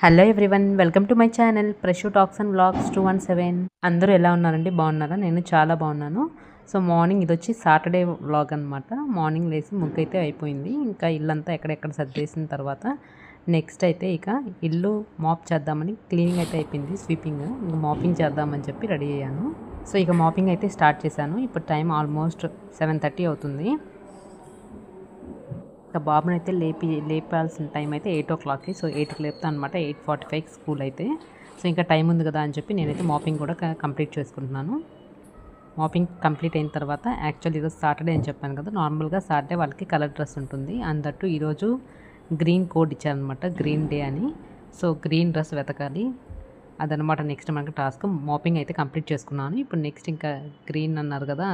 Hello everyone, welcome to my channel ప్రశు talks and vlogs 217. అందరూ ఎలా ఉన్నారండి? బాగున్నారా? నేను చాలా బాగున్నాను. సో మార్నింగ్ ఇది వచ్చి సాటర్డే వ్లాగ్ అనమాట. మార్నింగ్ లేసి ముగ్గు అయితే అయిపోయింది. ఇంకా ఇల్లంతా ఎక్కడెక్కడ సర్దేసిన తర్వాత నెక్స్ట్ అయితే ఇక ఇల్లు మాప్ చేద్దామని క్లీనింగ్ అయితే అయిపోయింది. స్వీపింగ్ ఇంకా మాపింగ్ చేద్దామని చెప్పి రెడీ అయ్యాను. సో ఇక మాపింగ్ అయితే స్టార్ట్ చేశాను. ఇప్పుడు టైం ఆల్మోస్ట్ 7:30 అవుతుంది. ఇంకా బాబుని అయితే లేపాల్సిన టైం అయితే 8 o'clockకి. సో 8కి లేపుతాను అనమాట. 8:45 స్కూల్ అయితే. సో ఇంకా టైం ఉంది కదా అని చెప్పి నేనైతే మాపింగ్ కూడా కంప్లీట్ చేసుకుంటున్నాను. మాపింగ్ కంప్లీట్ అయిన తర్వాత యాక్చువల్లీ ఈరోజు సాటర్డే అని చెప్పాను కదా, నార్మల్గా సాటర్డే వాళ్ళకి కలర్ డ్రెస్ ఉంటుంది. అందట్టు ఈరోజు గ్రీన్ కోడ్ ఇచ్చారనమాట, గ్రీన్ డే అని. సో గ్రీన్ డ్రెస్ వెతకాలి, అదనమాట నెక్స్ట్ మనకి టాస్క్. మాపింగ్ అయితే కంప్లీట్ చేసుకున్నాను. ఇప్పుడు నెక్స్ట్ ఇంకా గ్రీన్ అన్నారు కదా,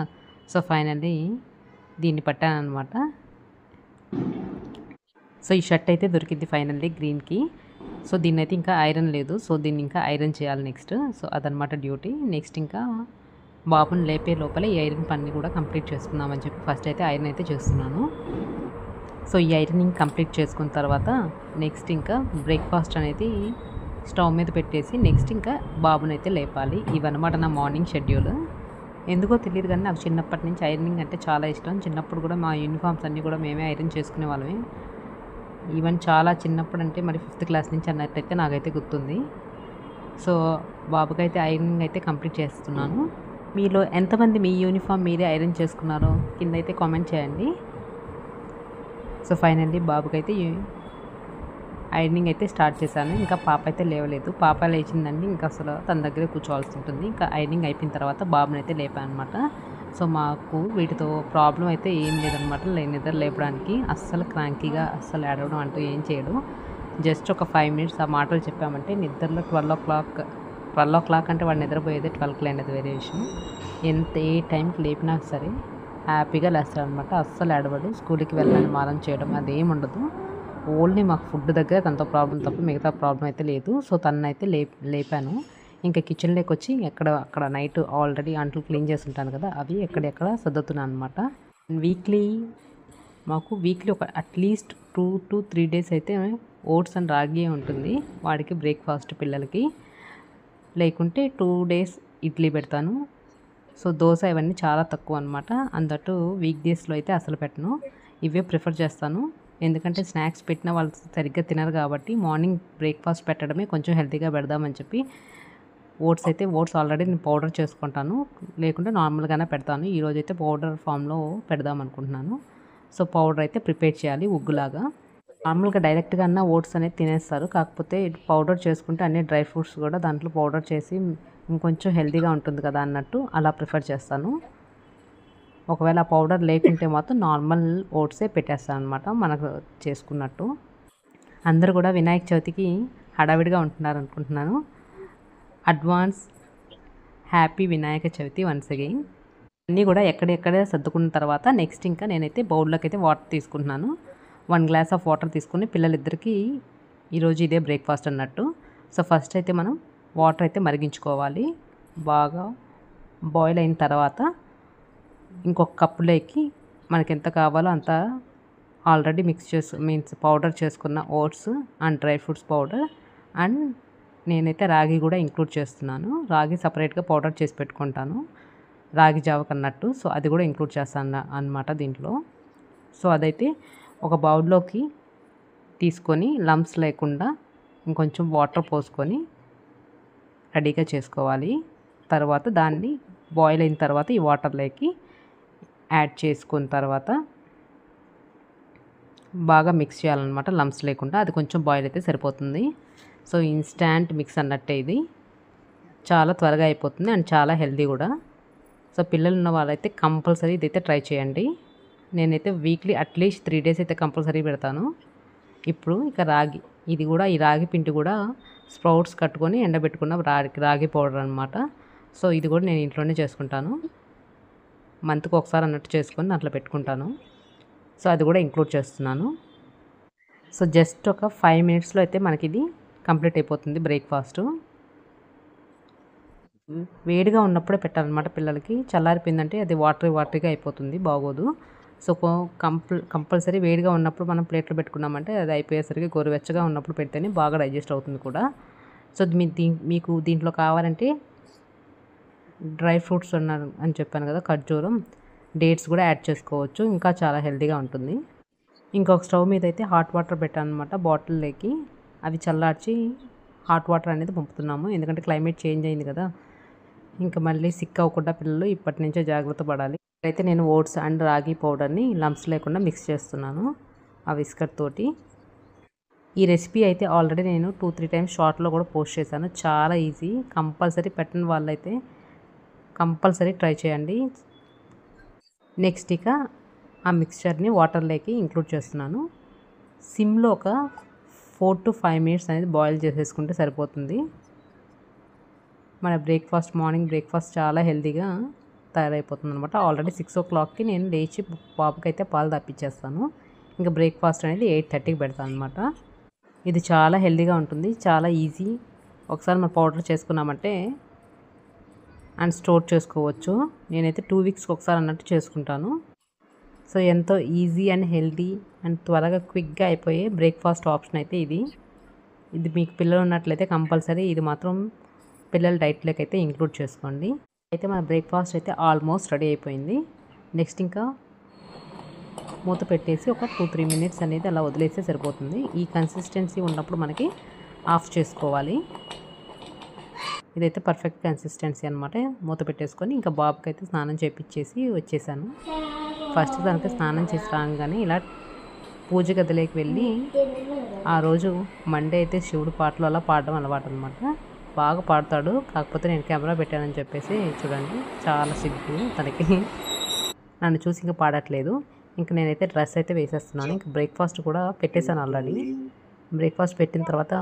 సో ఫైనల్లీ దీన్ని పట్టాను అనమాట. సో ఈ షర్ట్ అయితే దొరికింది ఫైనల్లీ గ్రీన్కి. సో దీన్ని అయితే ఇంకా ఐరన్ లేదు, సో దీన్ని ఇంకా ఐరన్ చేయాలి నెక్స్ట్. సో అదనమాట డ్యూటీ. నెక్స్ట్ ఇంకా బాబుని లేపే లోపల ఈ ఐరన్ పని కూడా కంప్లీట్ చేసుకుందామని చెప్పి ఫస్ట్ అయితే ఐరన్ అయితే చేస్తున్నాను. సో ఈ ఐరనింగ్ కంప్లీట్ చేసుకున్న తర్వాత నెక్స్ట్ ఇంకా బ్రేక్ఫాస్ట్ అనేది స్టవ్ మీద పెట్టేసి నెక్స్ట్ ఇంకా బాబుని అయితే లేపాలి. ఇవన్నమాట నా మార్నింగ్ షెడ్యూల్. ఎందుకో తెలియదు కానీ నాకు చిన్నప్పటి నుంచి ఐరనింగ్ అంటే చాలా ఇష్టం. చిన్నప్పుడు కూడా మా యూనిఫామ్స్ అన్నీ కూడా మేమే ఐరన్ చేసుకునే వాళ్ళమే. ఈవెన్ చాలా చిన్నప్పుడు అంటే మరి 5th క్లాస్ నుంచి అన్నట్టయితే నాకైతే గుర్తుంది. సో బాబుకైతే ఐరనింగ్ అయితే కంప్లీట్ చేస్తున్నాను. మీలో ఎంతమంది మీ యూనిఫామ్ మీరే ఐరన్ చేసుకున్నారో కింద అయితే కామెంట్ చేయండి. సో ఫైనల్లీ బాబుకైతే ఐరనింగ్ అయితే స్టార్ట్ చేశాను. ఇంకా పాప అయితే లేవలేదు. పాప లేచిందండి, ఇంకా అసలు తన దగ్గరే కూర్చోవాల్సి ఉంటుంది. ఇంకా ఐరనింగ్ అయిపోయిన తర్వాత బాబుని అయితే లేపాను అనమాట. సో మాకు వీటితో ప్రాబ్లం అయితే ఏం లేదనమాట. నిద్ర లేపడానికి అస్సలు క్రాంకీగా అస్సలు ఏడవడం అంటూ ఏం చేయడు. జస్ట్ ఒక 5 minutes ఆ మాటలు చెప్పామంటే నిద్రలో 12 o'clock అంటే వాడు నిద్రపోయేది 12కి లేనిది వేరే విషయం. ఏ టైంకి లేపినా సరే హ్యాపీగా లేస్తాడు అనమాట. అస్సలు ఏడవడు. స్కూల్కి వెళ్ళాలని మారం చేయడం అదేం ఉండదు. ఓన్లీ మాకు ఫుడ్ దగ్గర తనతో ప్రాబ్లం తప్ప మిగతా ప్రాబ్లం అయితే లేదు. సో తనైతే లేపాను. ఇంకా కిచెన్లోకి వచ్చి అక్కడ నైట్ ఆల్రెడీ అంట్లు క్లీన్ చేసి ఉంటాను కదా, అవి ఎక్కడెక్కడ సర్దుతున్నాను అనమాట. మాకు వీక్లీ ఒక అట్లీస్ట్ 2 to 3 days అయితే ఓట్స్ అండ్ రాగి ఉంటుంది వాడికి బ్రేక్ఫాస్ట్ పిల్లలకి. లేకుంటే 2 days ఇడ్లీ పెడతాను. సో దోశ ఇవన్నీ చాలా తక్కువ అనమాట. అందట్టు వీక్ డేస్లో అయితే అసలు పెట్టను, ఇవే ప్రిఫర్ చేస్తాను. ఎందుకంటే స్నాక్స్ పెట్టిన వాళ్ళు సరిగ్గా తినరు కాబట్టి మార్నింగ్ బ్రేక్ఫాస్ట్ పెట్టడమే కొంచెం హెల్తీగా పెడదామని చెప్పి ఓట్స్ ఆల్రెడీ నేను పౌడర్ చేసుకుంటాను, లేకుంటే నార్మల్గానే పెడతాను. ఈరోజు అయితే పౌడర్ ఫామ్లో పెడదాం అనుకుంటున్నాను. సో పౌడర్ అయితే ప్రిపేర్ చేయాలి ఉగ్గులాగా. నార్మల్గా డైరెక్ట్గా అన్న ఓట్స్ అనేది తినేస్తారు, కాకపోతే పౌడర్ చేసుకుంటే అన్ని డ్రై ఫ్రూట్స్ కూడా దాంట్లో పౌడర్ చేసి ఇంకొంచెం హెల్తీగా ఉంటుంది కదా అన్నట్టు అలా ప్రిఫర్ చేస్తాను. ఒకవేళ ఆ పౌడర్ లేకుంటే మాత్రం నార్మల్ ఓట్సే పెట్టేస్తాను అనమాట మనకు చేసుకున్నట్టు. అందరూ కూడా వినాయక చవితికి హడావిడిగా ఉంటున్నారు అనుకుంటున్నాను. Advance happy Vinayaka Chavithi once again. అన్నీ కూడా ఎక్కడెక్కడ సర్దుకున్న తర్వాత నెక్స్ట్ ఇంకా నేనైతే బౌల్లోకి అయితే వాటర్ తీసుకుంటున్నాను. 1 glass ఆఫ్ వాటర్ తీసుకుని పిల్లలిద్దరికీ ఈరోజు ఇదే బ్రేక్ఫాస్ట్ అన్నట్టు. సో ఫస్ట్ అయితే మనం వాటర్ అయితే మరిగించుకోవాలి. బాగా బాయిల్ అయిన తర్వాత ఇంకొక కప్పులోకి మనకి ఎంత కావాలో అంత ఆల్రెడీ పౌడర్ చేసుకున్న oats and dry fruits powder and నేనైతే రాగి కూడా ఇంక్లూడ్ చేస్తున్నాను. రాగి సపరేట్గా పౌడర్ చేసి పెట్టుకుంటాను రాగి జావకన్నట్టు. సో అది కూడా ఇంక్లూడ్ చేస్తాను అన్నమాట దీంట్లో. సో అదైతే ఒక బౌల్లోకి తీసుకొని లంప్స్ లేకుండా ఇంకొంచెం వాటర్ పోసుకొని రెడీగా చేసుకోవాలి. తర్వాత దాన్ని బాయిల్ అయిన తర్వాత ఈ వాటర్లోకి యాడ్ చేసుకున్న తర్వాత బాగా మిక్స్ చేయాలన్నమాట లంప్స్ లేకుండా. అది కొంచెం బాయిల్ అయితే సరిపోతుంది. సో ఇన్స్టాంట్ మిక్స్ అన్నట్టే ఇది, చాలా త్వరగా అయిపోతుంది అండ్ చాలా హెల్తీ కూడా. సో పిల్లలు ఉన్న వాళ్ళైతే కంపల్సరీ ఇదైతే ట్రై చేయండి. నేనైతే వీక్లీ అట్లీస్ట్ 3 days అయితే కంపల్సరీ పెడతాను. ఇప్పుడు ఇక రాగి, ఇది కూడా ఈ రాగి పిండి కూడా స్ప్రౌట్స్ కట్టుకొని ఎండబెట్టుకున్న రాగి పౌడర్ అనమాట. సో ఇది కూడా నేను ఇంట్లోనే చేసుకుంటాను. మంత్కి ఒకసారి అన్నట్టు చేసుకొని దాంట్లో పెట్టుకుంటాను. సో అది కూడా ఇంక్లూడ్ చేస్తున్నాను. సో జస్ట్ ఒక 5 minutesలో అయితే మనకి ఇది కంప్లీట్ అయిపోతుంది బ్రేక్ఫాస్ట్. వేడిగా ఉన్నప్పుడే పెట్టాలన్నమాట పిల్లలకి. చల్లారిపోయిందంటే అది వాటరీగా అయిపోతుంది, బాగోదు. సో కంపల్సరీ వేడిగా ఉన్నప్పుడు మనం ప్లేట్లో పెట్టుకున్నామంటే అది అయిపోయేసరికి గోరువెచ్చగా ఉన్నప్పుడు పెడితేనే బాగా డైజెస్ట్ అవుతుంది కూడా. సో మీకు దీంట్లో కావాలంటే డ్రై ఫ్రూట్స్ అని చెప్పాను కదా, ఖర్జూరం, డేట్స్ కూడా యాడ్ చేసుకోవచ్చు, ఇంకా చాలా హెల్తీగా ఉంటుంది. ఇంకొక స్టవ్ మీద అయితే హాట్ వాటర్ పెట్టాను అనమాట బాటిల్లోకి. అవి చల్లార్చి హాట్ వాటర్ అనేది పంపుతున్నాము, ఎందుకంటే క్లైమేట్ చేంజ్ అయింది కదా, ఇంకా మళ్ళీ సిక్ అవ్వకుండా పిల్లలు ఇప్పటి నుంచే జాగ్రత్త పడాలి. అయితే నేను ఓట్స్ అండ్ రాగి పౌడర్ని లంప్స్ లేకుండా మిక్స్ చేస్తున్నాను ఆ విస్కర్ తోటి. ఈ రెసిపీ అయితే ఆల్రెడీ నేను 2-3 టైమ్స్ షార్ట్లో కూడా పోస్ట్ చేశాను. చాలా ఈజీ, కంపల్సరీ పెట్టిన వాళ్ళైతే కంపల్సరీ ట్రై చేయండి. నెక్స్ట్ ఇక ఆ మిక్స్చర్ని వాటర్లోకి ఇంక్లూడ్ చేస్తున్నాను. సిమ్లో ఒక 4 to 5 minutes అనేది బాయిల్ చేసేసుకుంటే సరిపోతుంది. మన మార్నింగ్ బ్రేక్ఫాస్ట్ చాలా హెల్తీగా తయారైపోతుంది అనమాట. ఆల్రెడీ 6 o'clockకి నేను లేచి బాబుకి అయితే పాలు తాపిచ్చేస్తాను. ఇంకా బ్రేక్ఫాస్ట్ అనేది 8:30కి పెడతాను అనమాట. ఇది చాలా హెల్తీగా ఉంటుంది, చాలా ఈజీ. ఒకసారి మనం పౌడర్ చేసుకున్నామంటే అండ్ స్టోర్ చేసుకోవచ్చు. నేనైతే 2 weeksకి ఒకసారి అన్నట్టు చేసుకుంటాను. సో ఎంతో ఈజీ అండ్ హెల్తీ అండ్ త్వరగా క్విక్గా అయిపోయే బ్రేక్ఫాస్ట్ ఆప్షన్ అయితే ఇది మీకు పిల్లలు ఉన్నట్లయితే కంపల్సరీ ఇది మాత్రం పిల్లల డైట్లోకి అయితే ఇంక్లూడ్ చేసుకోండి. అయితే మన బ్రేక్ఫాస్ట్ అయితే ఆల్మోస్ట్ రెడీ అయిపోయింది. నెక్స్ట్ ఇంకా మూత పెట్టేసి ఒక 2-3 minutes అనేది అలా వదిలేస్తే సరిపోతుంది. ఈ కన్సిస్టెన్సీ ఉన్నప్పుడు మనకి ఆఫ్ చేసుకోవాలి. ఇదైతే పర్ఫెక్ట్ కన్సిస్టెన్సీ అనమాట. మూత పెట్టేసుకొని ఇంకా బాబుకి అయితే స్నానం చేయించేసి వచ్చేసాను. ఫస్ట్ దానికి స్నానం చేసి రాగానే ఇలా పూజ గదిలోకి వెళ్ళి, ఆ రోజు మండే అయితే శివుడు పాటలు అలా పాడడం అలవాటు అనమాట. బాగా పాడతాడు, కాకపోతే నేను కెమెరా పెట్టానని చెప్పేసి చూడండి చాలా సిగ్గు తనకి, నన్ను చూసి ఇంకా పాడట్లేదు. ఇంకా నేనైతే డ్రెస్ అయితే వేసేస్తున్నాను. ఇంకా బ్రేక్ఫాస్ట్ కూడా పెట్టేశాను ఆల్రెడీ. బ్రేక్ఫాస్ట్ పెట్టిన తర్వాత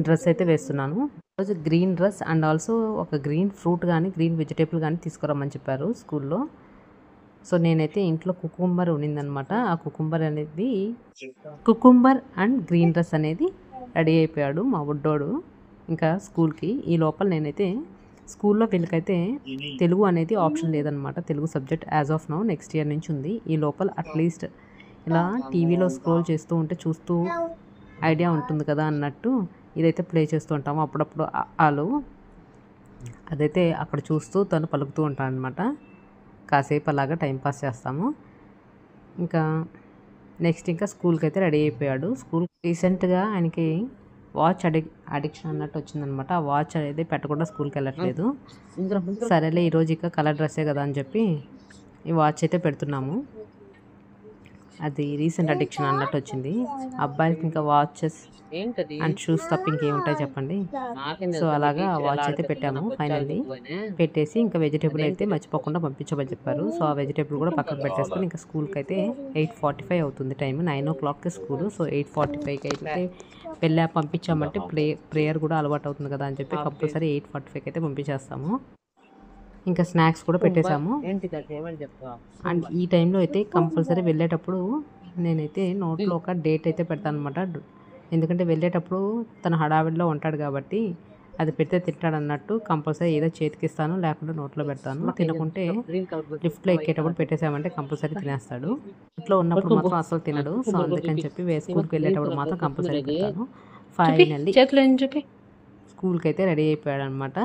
డ్రెస్ అయితే వేస్తున్నాను. రోజు గ్రీన్ డ్రెస్ అండ్ ఆల్సో ఒక గ్రీన్ ఫ్రూట్ కానీ గ్రీన్ వెజిటేబుల్ కానీ తీసుకురమ్మని చెప్పారు స్కూల్లో. సో నేనైతే ఇంట్లో కుకుంబర్ ఉండిందనమాట. ఆ కుకుంబర్ అండ్ గ్రీన్ డ్రెస్ అనేది రెడీ అయిపోయాడు మా బుడ్డోడు ఇంకా స్కూల్కి. ఈ లోపల నేనైతే స్కూల్లో వీళ్ళకైతే తెలుగు అనేది ఆప్షన్ లేదనమాట. Telugu subject as of now next year నుంచి ఉంది. ఈ లోపల అట్లీస్ట్ ఇలా టీవీలో స్క్రోల్ చేస్తూ ఉంటే చూస్తూ ఐడియా ఉంటుంది కదా అన్నట్టు ఇదైతే ప్లే చేస్తూ ఉంటాము. అప్పుడప్పుడు అదైతే అక్కడ చూస్తూ తను పలుకుతూ ఉంటాను అనమాట. కాసేపు అలాగా టైంపాస్ చేస్తాము. ఇంకా నెక్స్ట్ ఇంకా స్కూల్కి అయితే రెడీ అయిపోయాడు. రీసెంట్గా ఆయనకి వాచ్ అడిక్షన్ అన్నట్టు వచ్చిందనమాట. ఆ వాచ్ అనేది పెట్టకుండా స్కూల్కి వెళ్ళట్లేదు. సరేలే ఈరోజు ఇక కలర్ డ్రెస్సే కదా అని చెప్పి ఈ వాచ్ అయితే పెడుతున్నాము. అది రీసెంట్ అడిక్షన్ అన్నట్టు వచ్చింది. అబ్బాయిలకి ఇంకా వాచెస్ అండ్ షూస్ తప్ప ఇంకేముంటాయి చెప్పండి. సో అలాగా వాచ్ అయితే పెట్టాము. ఫైనల్లీ పెట్టేసి ఇంకా వెజిటేబుల్ అయితే మర్చిపోకుండా పంపించమని చెప్పారు. సో ఆ వెజిటేబుల్ కూడా పక్కన పెట్టేసుకొని ఇంకా స్కూల్కి అయితే 8:45 అవుతుంది టైం. 9 o'clockకి స్కూల్. సో 8:45కి అయితే పంపించామంటే ప్రేయర్ కూడా అలవాటు అవుతుంది కదా అని చెప్పి కంపల్సరీ 8:45కి అయితే పంపించేస్తాము. ఇంకా స్నాక్స్ కూడా పెట్టేశాము. అండ్ ఈ టైంలో అయితే కంపల్సరీ వెళ్ళేటప్పుడు నేనైతే నోట్లో ఒక డేట్ అయితే పెడతాను అనమాట. ఎందుకంటే వెళ్ళేటప్పుడు తన హడావిడిలో ఉంటాడు కాబట్టి అది పెడితే తింటాడు అన్నట్టు కంపల్సరీ ఏదో చేతికిస్తాను, లేకుండా నోట్లో పెడతాను. తినకుంటే లిఫ్ట్లో ఎక్కేటప్పుడు పెట్టేసామంటే కంపల్సరీ తినేస్తాడు. ఇంట్లో ఉన్నప్పుడు మాత్రం అసలు తినడు. సో అందుకని చెప్పి స్కూల్కి వెళ్ళేటప్పుడు మాత్రం కంపల్సరీ పెడతాను. ఫైనల్లీ స్కూల్కి అయితే రెడీ అయిపోయాడు అనమాట.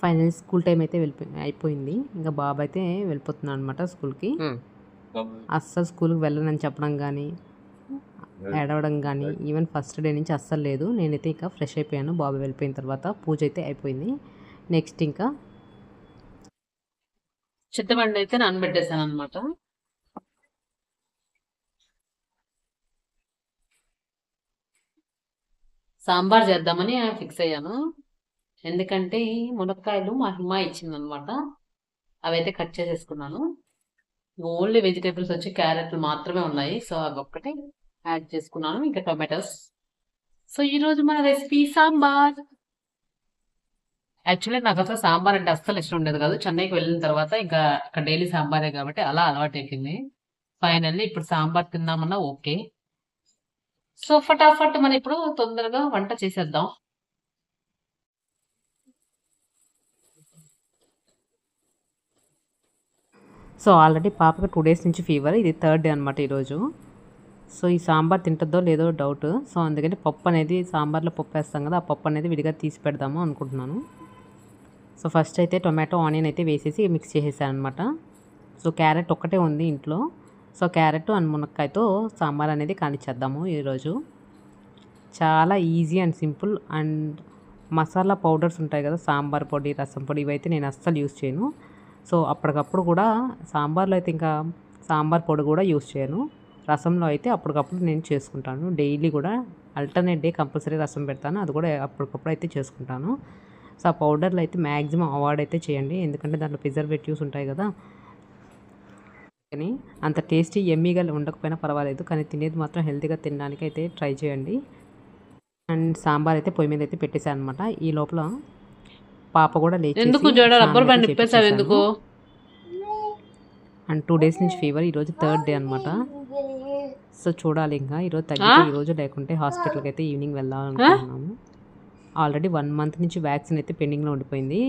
ఫైనల్ స్కూల్ టైం అయితే అయిపోయింది. ఇంకా బాబు అయితే వెళ్ళిపోతున్నాడు అనమాట స్కూల్కి. అస్సలు స్కూల్కి వెళ్ళనని చెప్పడం కానీ ఏడవడం కానీ ఈవెన్ ఫస్ట్ డే నుంచి అస్సలు లేదు. నేనైతే ఇంకా ఫ్రెష్ అయిపోయాను బాబు వెళ్ళిపోయిన తర్వాత. పూజ అయితే అయిపోయింది. నెక్స్ట్ ఇంకా చింతపండు అయితే నానబెట్టేసాను అనమాట. సాంబార్ చేద్దామని ఫిక్స్ అయ్యాను. ఎందుకంటే మునక్కాయలు మా అమ్మ ఇచ్చిందనమాట. అవైతే కట్ చేసేసుకున్నాను. ఓన్లీ వెజిటేబుల్స్ వచ్చి క్యారెట్లు మాత్రమే ఉన్నాయి. సో అవి ఒక్కటే యాడ్ చేసుకున్నాను, ఇంకా టొమాటోస్. సో ఈరోజు మన రెసిపీ సాంబార్. యాక్చువల్లీ నాకు అసలు సాంబార్ అంటే అస్సలు ఇష్టం ఉండేది కాదు. చెన్నైకి వెళ్ళిన తర్వాత ఇంకా అక్కడ డైలీ సాంబారే కాబట్టి అలా అలవాటు అయిపోయింది. ఫైనల్లీ ఇప్పుడు సాంబార్ తిందామన్నా ఓకే. సో ఫటాఫట్ మనం ఇప్పుడు తొందరగా వంట చేసేద్దాం. సో ఆల్రెడీ పాపకి 2 డేస్ నుంచి ఫీవర్, ఇది 3rd డే అనమాట ఈరోజు. సో ఈ సాంబార్ తింటుందో లేదో డౌట్. సో అందుకని పప్పు అనేది, సాంబార్లో పప్పు వేస్తాం కదా, ఆ పప్పు అనేది విడిగా తీసి పెడదాము అనుకుంటున్నాను. సో ఫస్ట్ అయితే టొమాటో ఆనియన్ అయితే వేసేసి మిక్స్ చేసేసాను అనమాట. సో క్యారెట్ ఒక్కటే ఉంది ఇంట్లో. సో క్యారెట్ అండ్ మునక్కాయతో సాంబార్ అనేది కానిచ్చేద్దాము ఈరోజు. చాలా easy and simple. And masala powders ఉంటాయి కదా, సాంబార్ పొడి, రసం పొడి, ఇవైతే నేను అస్సలు యూస్ చేయను. సో అప్పటికప్పుడు కూడా సాంబార్లో అయితే ఇంకా సాంబార్ పొడి కూడా యూస్ చేయను. రసంలో అయితే అప్పటికప్పుడు నేను చేసుకుంటాను. డైలీ కూడా ఆల్టర్నేట్ డే కంపల్సరీ రసం పెడతాను, అది కూడా అప్పటికప్పుడు అయితే చేసుకుంటాను. సో ఆ పౌడర్లు అయితే మ్యాక్సిమం అవాయిడ్ అయితే చేయండి, ఎందుకంటే దాంట్లో ప్రిజర్వేటివ్స్ ఉంటాయి కదా. కానీ అంత టేస్టీ ఎమ్మీగా ఉండకపోయినా పర్వాలేదు, కానీ తినేది మాత్రం హెల్తీగా తినడానికి అయితే ట్రై చేయండి. అండ్ సాంబార్ అయితే పొయ్యి మీద అయితే పెట్టేశాను అనమాట. ఈ లోపల పాప కూడా లేచి అండ్ 2 డేస్ నుంచి ఫీవర్, ఈరోజు 3rd డే అనమాట. సో చూడాలి ఇంకా ఈరోజు తగ్గితే ఈరోజు, లేకుంటే హాస్పిటల్కి అయితే ఈవినింగ్ వెళ్ళాలనుకుంటున్నాము. ఆల్రెడీ 1 మంత్ నుంచి వ్యాక్సిన్ అయితే పెండింగ్లో ఉండిపోయింది.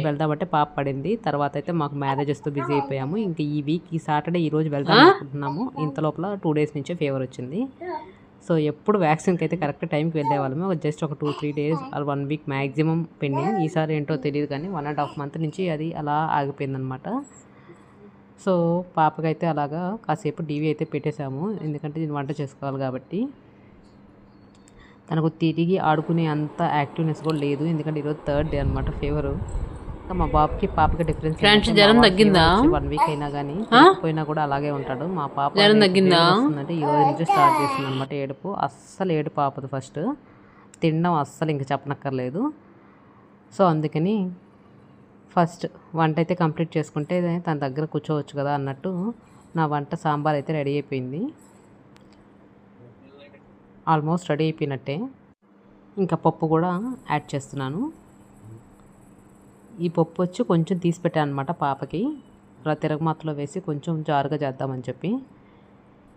వెళ్దామంటే పాప పడింది. తర్వాత అయితే మాకు మ్యారేజెస్తో బిజీ అయిపోయాము. ఇంకా ఈ వీక్, ఈ సాటర్డే, ఈరోజు వెళ్దాం అనుకుంటున్నాము. ఇంత లోపల 2 డేస్ నుంచే ఫీవర్ వచ్చింది. సో ఎప్పుడు వ్యాక్సిన్కి అయితే కరెక్ట్ టైంకి వెళ్ళేవాళ్ళము. జస్ట్ ఒక 2-3 days or 1 week maximum pending. ఈసారి ఏంటో తెలియదు కానీ 1.5 మంత్ నుంచి అది అలా ఆగిపోయిందనమాట. సో పాపకైతే అలాగా కాసేపు టీవీ అయితే పెట్టేశాము, ఎందుకంటే నేను వంట చేసుకోవాలి కాబట్టి. తనకు తిరిగి ఆడుకునే అంత యాక్టివ్నెస్ కూడా లేదు, ఎందుకంటే ఈరోజు 3rd డే అనమాట ఫీవరు. మా బాబుకి పాపకి డిఫరెన్స్, జ్వరం తగ్గిందా? 1 వీక్ అయినా కానీ పోయినా కూడా అలాగే ఉంటాడు. మా పాప అంటే ఈ రోజు నుంచి స్టార్ట్ చేసింది అనమాట ఏడుపు. అస్సలు ఏడుపు ఆపదు. ఫస్ట్ తినడం అస్సలు ఇంకా చెప్పనక్కర్లేదు. సో అందుకని ఫస్ట్ వంట అయితే కంప్లీట్ చేసుకుంటే తన దగ్గర కూర్చోవచ్చు కదా అన్నట్టు నా వంట సాంబార్ అయితే రెడీ అయిపోయింది. ఆల్మోస్ట్ రెడీ అయిపోయినట్టే. ఇంకా పప్పు కూడా యాడ్ చేస్తున్నాను. ఈ పప్పు వచ్చి కొంచెం తీసి పెట్టాను అనమాట పాపకి, తిరగమాతలో వేసి కొంచెం జారుగా చేద్దామని చెప్పి.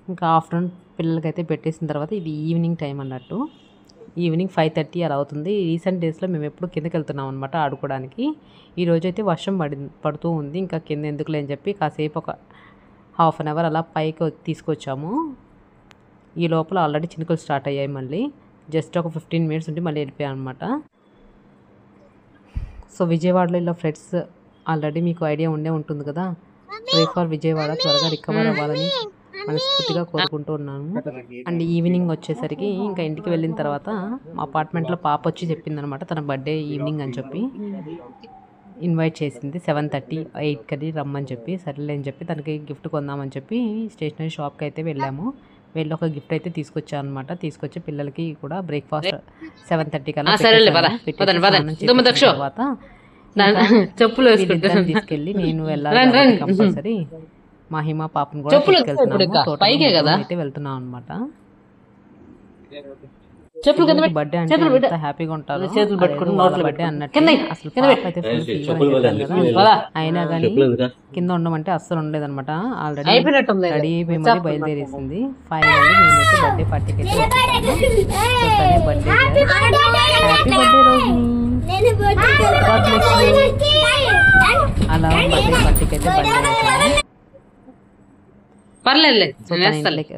ఇంకా ఆఫ్టర్నూన్ పిల్లలకైతే పెట్టేసిన తర్వాత ఇది ఈవినింగ్ టైం అన్నట్టు. ఈవినింగ్ 5:30 అలా అవుతుంది. రీసెంట్ డేస్లో మేము ఎప్పుడు కిందకి వెళ్తున్నాం అనమాట ఆడుకోవడానికి. ఈరోజు అయితే వర్షం పడుతూ ఉంది. ఇంకా కింద ఎందుకులే అని చెప్పి కాసేపు ఒక హాఫ్ అన్ అవర్ అలా పైకి తీసుకొచ్చాము. ఈ లోపల ఆల్రెడీ చినుకులు స్టార్ట్ అయ్యాయి. మళ్ళీ జస్ట్ ఒక 15 మినిట్స్ ఉండి మళ్ళీ వెళ్ళిపోయాను అనమాట. సో విజయవాడలో ఇలా ఫ్రెండ్స్ ఆల్రెడీ మీకు ఐడియా ఉంటుంది కదా. ప్రే ఫర్ విజయవాడ త్వరగా రికవర్ అవ్వాలని మనస్ఫూర్తిగా కోరుకుంటూ ఉన్నాను. అండ్ ఈవినింగ్ వచ్చేసరికి ఇంకా ఇంటికి వెళ్ళిన తర్వాత మా అపార్ట్మెంట్లో పాప వచ్చి చెప్పిందనమాట తన బర్త్డే ఈవినింగ్ అని చెప్పి ఇన్వైట్ చేసింది. 7:30, 8 రమ్మని చెప్పి, సరేలే అని చెప్పి తనకి గిఫ్ట్ కొందామని చెప్పి స్టేషనరీ షాప్కి అయితే వెళ్ళాము. వెళ్ళి ఒక గిఫ్ట్ అయితే తీసుకొచ్చాను అనమాట. తీసుకొచ్చి పిల్లలకి కూడా బ్రేక్ఫాస్ట్ 7:30 కల్లా తర్వాత చెప్పులు తీసుకెళ్ళి నేను వెళ్ళాలి కంపల్సరీ. మహిమ పాపను కూడా తీసుకెళ్తున్నాము. అయితే వెళ్తున్నాం అనమాట. బర్త్డే అంటే ఎంత హ్యాపీగా ఉంటారు, బర్త్డే అన్నట్టు. అసలు పాప అయితే ఫుల్ ఫీవర్ అని చెప్పాను కదా, అయినా కానీ కింద ఉండమంటే అస్సలు ఉండలేదు అనమాట. ఆల్రెడీ రెడీ అయిపోయి మరీ బయలుదేరేసింది. ఫైనల్లీ మేమైతే బర్త్డే పార్టీకి అయితే బర్త్డే హ్యాపీ బర్త్డే రోజు అలా బర్త్డే పార్టీకి అయితే బయలుదేరేసాము.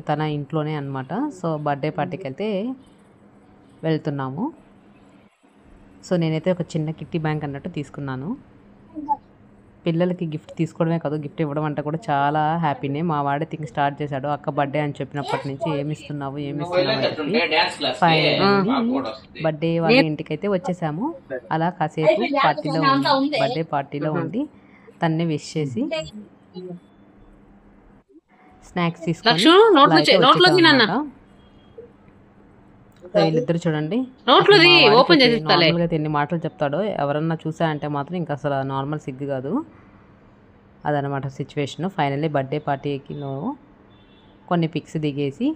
తన ఇంట్లోనే అనమాట. సో బర్త్డే పార్టీకి అయితే వెళ్తున్నాము. సో నేనైతే ఒక చిన్న కిట్టి బ్యాంక్ అన్నట్టు తీసుకున్నాను. పిల్లలకి గిఫ్ట్ తీసుకోవడమే కాదు, గిఫ్ట్ ఇవ్వడం అంటే కూడా చాలా హ్యాపీనే. మా వాడే థింక్ స్టార్ట్ చేశాడు. అక్క బర్త్డే అని చెప్పినప్పటి నుంచి ఏమిస్తున్నావు అని చెప్పి బర్త్డే వాళ్ళ ఇంటికి అయితే వచ్చేసాము. అలా కాసేపు పార్టీలో బర్త్డే పార్టీలో ఉండి తన్నే విష్ చేసి స్నాక్స్ తీసుకొని వీళ్ళిద్దరు చూడండి నార్మల్గా ఎన్ని మాటలు చెప్తాడో. ఎవరన్నా చూసా అంటే మాత్రం ఇంకా అసలు నార్మల్ సిగ్గు కాదు. అదనమాట సిచ్యువేషన్. ఫైనల్లీ బర్త్డే పార్టీలో కొన్ని పిక్స్ దిగేసి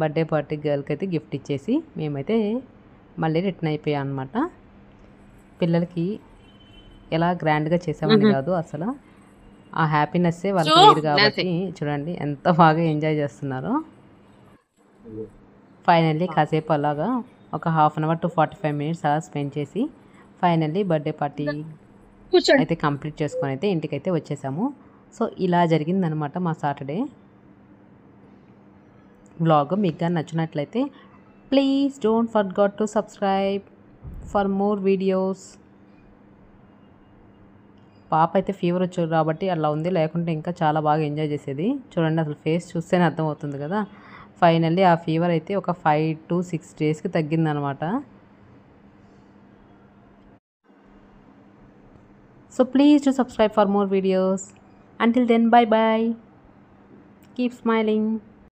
బర్త్డే పార్టీ గర్ల్కి అయితే గిఫ్ట్ ఇచ్చేసి మేమైతే మళ్ళీ రిటర్న్ అయిపోయాం అనమాట. పిల్లలకి ఎలా గ్రాండ్గా చేసామని కాదు, అసలు ఆ హ్యాపీనెస్సే వాళ్ళకి లేదు కాబట్టి చూడండి ఎంత బాగా ఎంజాయ్ చేస్తున్నారో. ఫైనల్లీ కాసేపు అలాగా ఒక half an hour to 45 minutes అలా స్పెండ్ చేసి ఫైనల్లీ బర్త్డే పార్టీ అయితే కంప్లీట్ చేసుకొని అయితే ఇంటికైతే వచ్చేసాము. సో ఇలా జరిగిందనమాట మా సాటర్డే వ్లాగ్. మీకు కానీ నచ్చినట్లయితే please don't forget to subscribe for more videos. పాప అయితే ఫీవర్ వచ్చాడు కాబట్టి అలా ఉంది, లేకుంటే ఇంకా చాలా బాగా ఎంజాయ్ చేసేది. చూడండి అసలు ఫేస్ చూస్తేనే అర్థమవుతుంది కదా. ఫైనల్లీ ఆ ఫీవర్ అయితే ఒక 5 to 6 డేస్కి తగ్గిందనమాట. So please to subscribe for more videos. Until then, bye bye. Keep smiling.